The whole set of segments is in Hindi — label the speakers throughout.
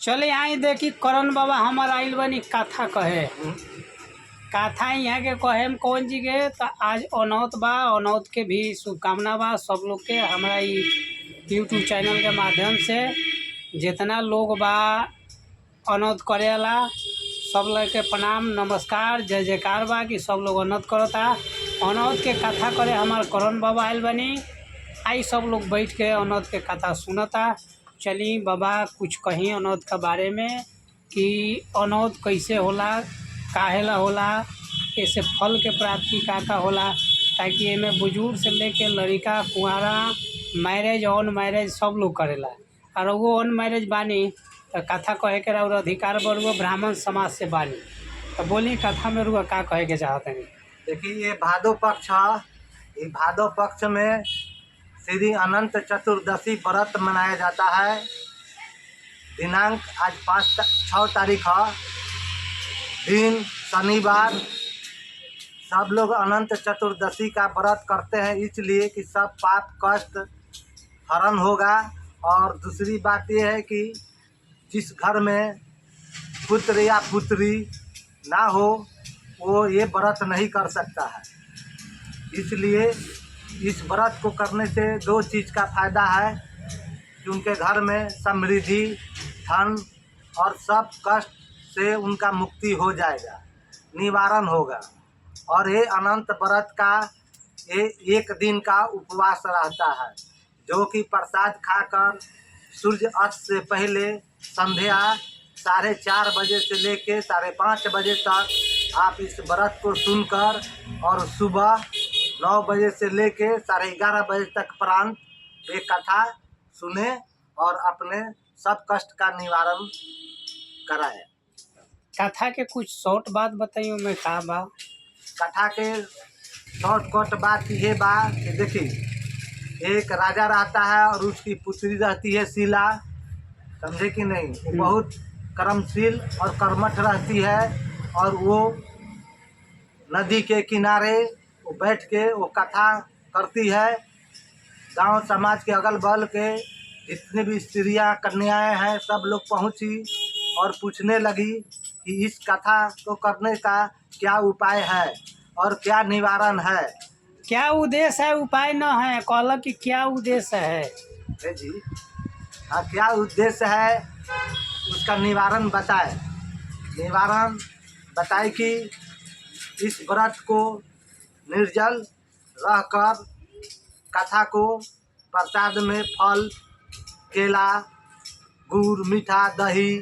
Speaker 1: चले आई देखी करण बाबा हमार आइल बनी कथा कहे। कथा यहाँ के कहे में कौन जी के तो आज अनौत बा, अनौत के भी शुभकामना बा सब लोग के। हमारा यूट्यूब चैनल के माध्यम से जितना लोग बा अनौत करेला सब लोग के प्रणाम नमस्कार जय जयकार बा कि सब लोग अनौत करता। अनौत के कथा करे हमार करण बाबा आइल बनी। आई सब लोग बैठ के अनौत के कथा सुनता। चली बाबा कुछ कहीं अनौत के बारे में कि अनौत कैसे होला, काहेला होला, ऐसे फल के प्राप्ति का होला, ताकि एमे बुजुर्ग से लेके लड़का कुआरा मैरिज ऑन मैरिज सब लोग करेला। और वो ऑन मैरिज बानी तो कथा कहे के और अधिकार बरुआ ब्राह्मण समाज से बानी। तो बोली कथा में रुआ का कहे के चाहते हैं।
Speaker 2: देखिए ये भादो पक्ष है। ये भादो पक्ष में श्री अनंत चतुर्दशी व्रत मनाया जाता है। दिनांक आज 6 तारीख है, दिन शनिवार। सब लोग अनंत चतुर्दशी का व्रत करते हैं इसलिए कि सब पाप कष्ट हरण होगा। और दूसरी बात यह है कि जिस घर में पुत्र या पुत्री ना हो वो ये व्रत नहीं कर सकता है। इसलिए इस व्रत को करने से 2 चीज़ का फायदा है कि उनके घर में समृद्धि, धन और सब कष्ट से उनका मुक्ति हो जाएगा, निवारण होगा। और ये अनंत व्रत का ये 1 दिन का उपवास रहता है, जो कि प्रसाद खाकर सूर्य अस्त से पहले संध्या 4:30 बजे से लेके 5:30 बजे तक आप इस व्रत को सुनकर और सुबह 9 बजे से लेके 11:30 बजे तक प्रांत ये कथा सुने और अपने सब कष्ट का निवारण कराए।
Speaker 1: कथा के कुछ शॉर्ट बात बताइए मैं का बा।
Speaker 2: कथा के शॉर्टकट बात ये बा कि देखिए एक राजा रहता है और उसकी पुत्री रहती है शीला, समझे कि नहीं। वो बहुत कर्मशील और कर्मठ रहती है और वो नदी के किनारे वो बैठ के वो कथा करती है। गांव समाज के अगल बगल के जितनी भी स्त्रियां कन्याएं हैं सब लोग पहुंची और पूछने लगी कि इस कथा को करने का क्या उपाय है और क्या निवारण है।
Speaker 1: क्या उद्देश्य है, उपाय न है, कहला कि क्या उद्देश्य है।
Speaker 2: जी हाँ, क्या उद्देश्य है उसका निवारण बताए। निवारण बताए कि इस व्रत को निर्जल रहकर कथा को प्रसाद में फल, केला, गुड़, मीठा, दही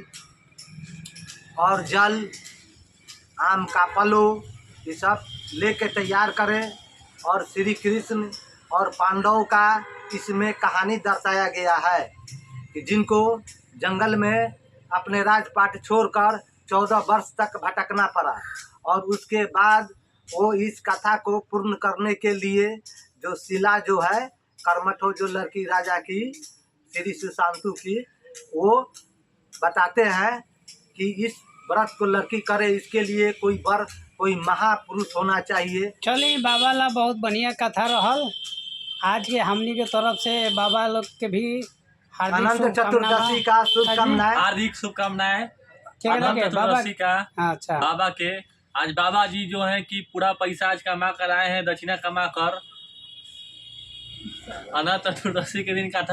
Speaker 2: और जल, आम का पलो ये सब लेके तैयार करें। और श्री कृष्ण और पांडव का इसमें कहानी दर्शाया गया है कि जिनको जंगल में अपने राजपाट छोड़कर 14 वर्ष तक भटकना पड़ा और उसके बाद वो इस कथा को पूर्ण करने के लिए जो शीला जो है कर्मठो जो लड़की राजा की श्री सुशांतु की, वो बताते हैं कि इस व्रत को लड़की करे इसके लिए कोई वर, कोई महापुरुष होना चाहिए।
Speaker 1: चलिए बाबा ला बहुत बढ़िया कथा रहल। आज के हमनी के तरफ से बाबा लोग के भी
Speaker 2: अनंत चतुर्दशी का शुभकामनाएं।
Speaker 3: हार्दिक शुभकामनाएं अनंत
Speaker 1: बाबा
Speaker 3: चतुर्दशी का।
Speaker 1: अच्छा
Speaker 3: बाबा के आज बाबा जी जो हैं कि पूरा पैसा आज कमा कर आए हैं, दक्षिणा कमा कर। अनंत चतुर्दशी के दिन का